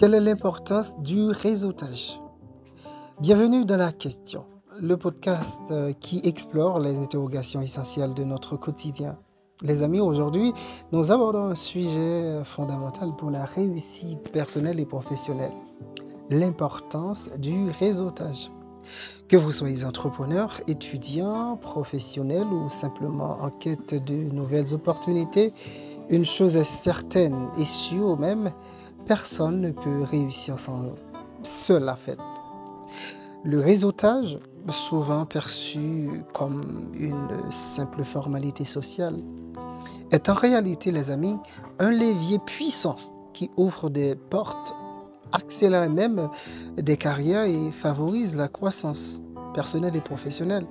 Quelle est l'importance du réseautage? Bienvenue dans la question, le podcast qui explore les interrogations essentielles de notre quotidien. Les amis, aujourd'hui, nous abordons un sujet fondamental pour la réussite personnelle et professionnelle, l'importance du réseautage. Que vous soyez entrepreneur, étudiant, professionnel ou simplement en quête de nouvelles opportunités, une chose est certaine et sûre même, personne ne peut réussir sans cela fait. Le réseautage, souvent perçu comme une simple formalité sociale, est en réalité, les amis, un levier puissant qui ouvre des portes, accélère même des carrières et favorise la croissance personnelle et professionnelle.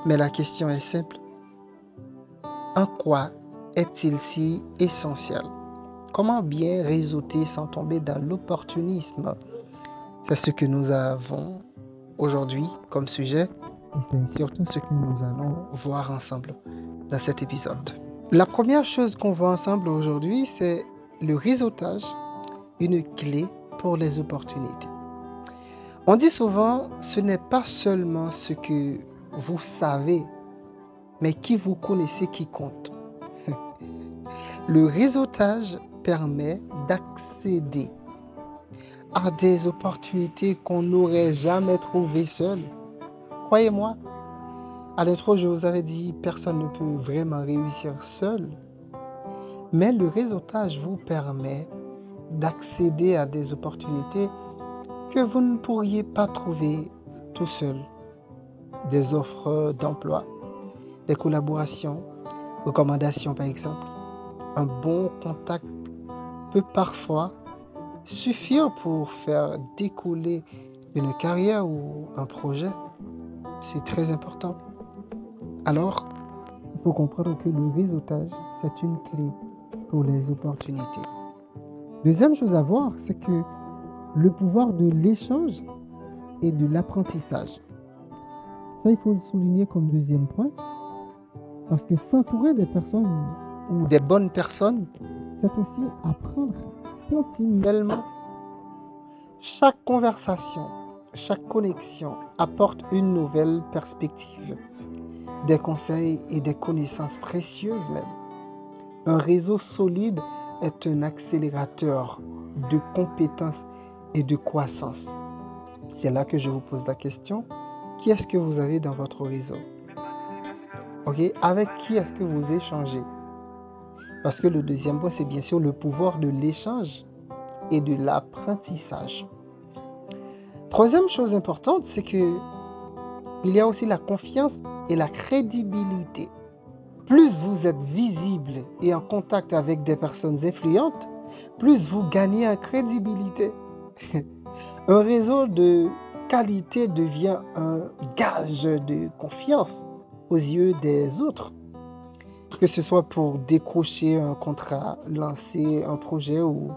Mais la question est simple. En quoi est-il si essentiel? Comment bien réseauter sans tomber dans l'opportunisme? C'est ce que nous avons aujourd'hui comme sujet et c'est surtout ce que nous allons voir ensemble dans cet épisode. La première chose qu'on voit ensemble aujourd'hui, c'est le réseautage, une clé pour les opportunités. On dit souvent, ce n'est pas seulement ce que vous savez, mais qui vous connaissez qui compte. Le réseautage permet d'accéder à des opportunités qu'on n'aurait jamais trouvées seul. Croyez-moi, à l'intro, je vous avais dit, personne ne peut vraiment réussir seul. Mais le réseautage vous permet d'accéder à des opportunités que vous ne pourriez pas trouver tout seul. Des offres d'emploi, des collaborations, recommandations par exemple. Un bon contact peut parfois suffire pour faire décoller une carrière ou un projet. C'est très important. Alors, il faut comprendre que le réseautage, c'est une clé pour les opportunités. Deuxième chose à voir, c'est que le pouvoir de l'échange et de l'apprentissage. Ça, il faut le souligner comme deuxième point, parce que s'entourer des personnes ou des bonnes personnes, c'est aussi apprendre continuellement. Chaque conversation, chaque connexion apporte une nouvelle perspective, des conseils et des connaissances précieuses même. Un réseau solide est un accélérateur de compétences et de croissance. C'est là que je vous pose la question, qui est-ce que vous avez dans votre réseau? Ok, avec qui est-ce que vous échangez? Parce que le deuxième point, c'est bien sûr le pouvoir de l'échange et de l'apprentissage. Troisième chose importante, c'est que il y a aussi la confiance et la crédibilité. Plus vous êtes visible et en contact avec des personnes influentes, plus vous gagnez en crédibilité. Un réseau de qualité devient un gage de confiance aux yeux des autres. Que ce soit pour décrocher un contrat, lancer un projet ou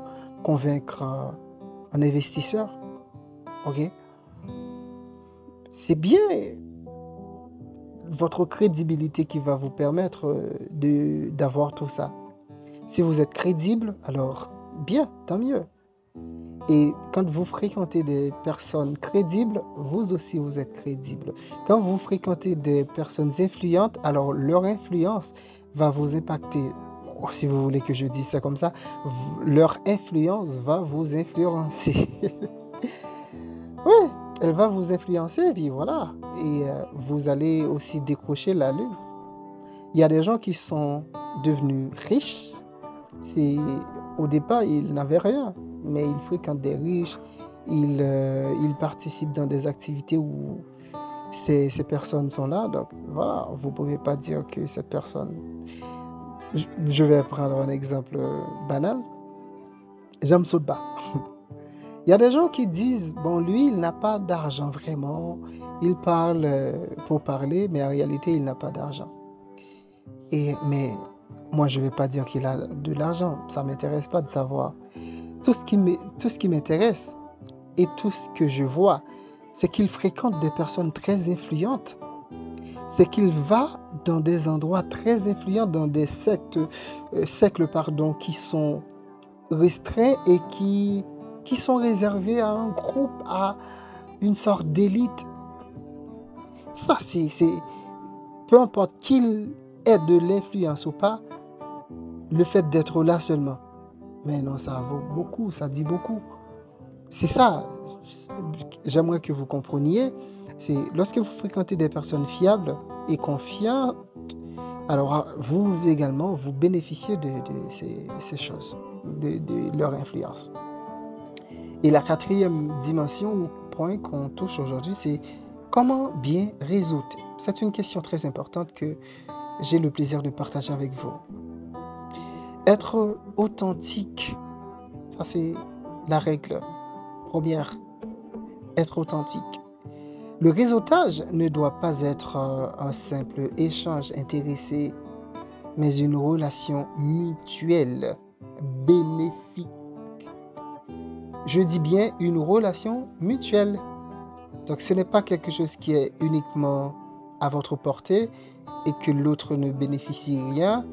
convaincre un investisseur. Ok? C'est bien votre crédibilité qui va vous permettre d'avoir tout ça. Si vous êtes crédible, alors bien, tant mieux. Et quand vous fréquentez des personnes crédibles, vous aussi vous êtes crédible. Quand vous fréquentez des personnes influentes, alors leur influence va vous impacter. Si vous voulez que je dise ça comme ça, leur influence va vous influencer. Oui, elle va vous influencer, et puis voilà. Et vous allez aussi décrocher la lune. Il y a des gens qui sont devenus riches. Au départ, ils n'avaient rien, mais ils fréquentent des riches. Ils participent dans des activités où ces personnes sont là. Donc voilà, vous ne pouvez pas dire que cette personne... Je vais prendre un exemple banal. Jean Soutba. Il y a des gens qui disent, bon, lui, il n'a pas d'argent vraiment. Il parle pour parler, mais en réalité, il n'a pas d'argent. Mais moi, je ne vais pas dire qu'il a de l'argent. Ça ne m'intéresse pas de savoir. Tout ce qui m'intéresse et tout ce que je vois, c'est qu'il fréquente des personnes très influentes. C'est qu'il va dans des endroits très influents, dans des cercles qui sont restreints et qui qui sont réservés à un groupe, à une sorte d'élite. Ça, peu importe qu'il ait de l'influence ou pas, le fait d'être là seulement. Mais non, ça vaut beaucoup, ça dit beaucoup. C'est ça, j'aimerais que vous compreniez. C'est lorsque vous fréquentez des personnes fiables et confiantes, alors vous également, vous bénéficiez de ces choses, de leur influence. Et la quatrième dimension ou point qu'on touche aujourd'hui, c'est comment bien réseauter. C'est une question très importante que j'ai le plaisir de partager avec vous. Être authentique, ça c'est la règle première. Être authentique. Le réseautage ne doit pas être un simple échange intéressé, mais une relation mutuelle, bénéfique. Je dis bien une relation mutuelle. Donc ce n'est pas quelque chose qui est uniquement à votre portée et que l'autre ne bénéficie rien.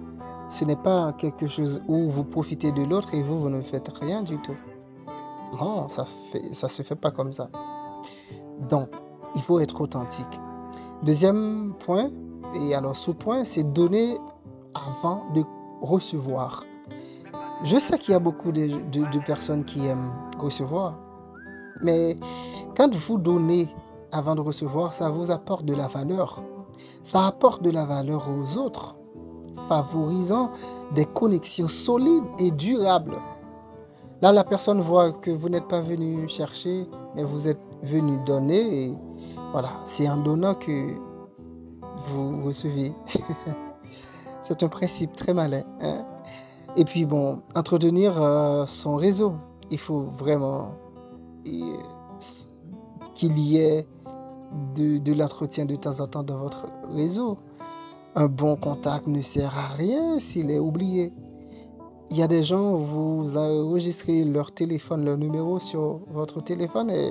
Ce n'est pas quelque chose où vous profitez de l'autre et vous ne faites rien du tout. Non, ça se fait pas comme ça. Donc, il faut être authentique. Deuxième point, et alors sous-point, c'est donner avant de recevoir. Je sais qu'il y a beaucoup de personnes qui aiment recevoir, mais quand vous donnez avant de recevoir, ça vous apporte de la valeur. Ça apporte de la valeur aux autres, favorisant des connexions solides et durables. Là, la personne voit que vous n'êtes pas venu chercher, mais vous êtes venu donner. Et voilà, c'est en donnant que vous recevez. C'est un principe très malin, hein? Et puis bon, entretenir son réseau. Il faut vraiment qu'il y ait de l'entretien de temps en temps dans votre réseau. Un bon contact ne sert à rien s'il est oublié. Il y a des gens, vous enregistrez leur téléphone, leur numéro sur votre téléphone et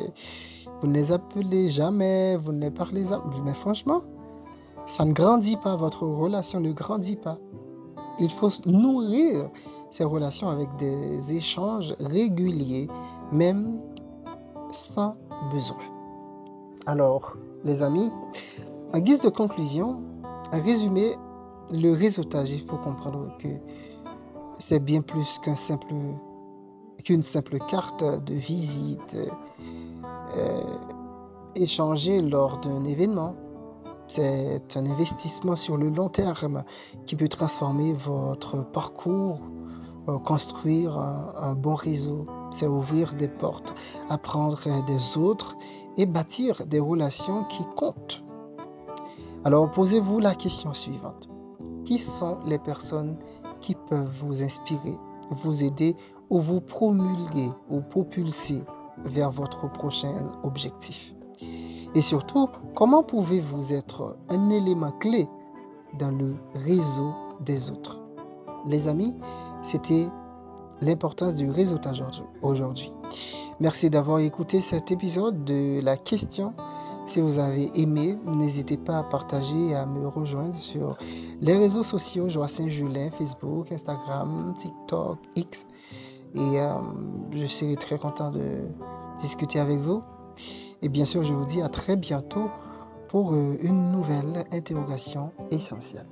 vous ne les appelez jamais, vous ne les parlez jamais. Mais franchement, ça ne grandit pas, votre relation ne grandit pas. Il faut nourrir ces relations avec des échanges réguliers, même sans besoin. Alors, les amis, en guise de conclusion, en résumé, le réseautage, il faut comprendre que c'est bien plus qu'une simple carte de visite échangée lors d'un événement. C'est un investissement sur le long terme qui peut transformer votre parcours, construire un bon réseau. C'est ouvrir des portes, apprendre des autres et bâtir des relations qui comptent. Alors posez-vous la question suivante. Qui sont les personnes qui peuvent vous inspirer, vous aider ou vous promulguer ou propulser vers votre prochain objectif? Et surtout, comment pouvez-vous être un élément clé dans le réseau des autres? Les amis, c'était l'importance du réseautage aujourd'hui. Merci d'avoir écouté cet épisode de la question. Si vous avez aimé, n'hésitez pas à partager et à me rejoindre sur les réseaux sociaux, Joie Saint-Julien, Facebook, Instagram, TikTok, X. Et je serai très content de discuter avec vous. Et bien sûr, je vous dis à très bientôt pour une nouvelle interrogation essentielle.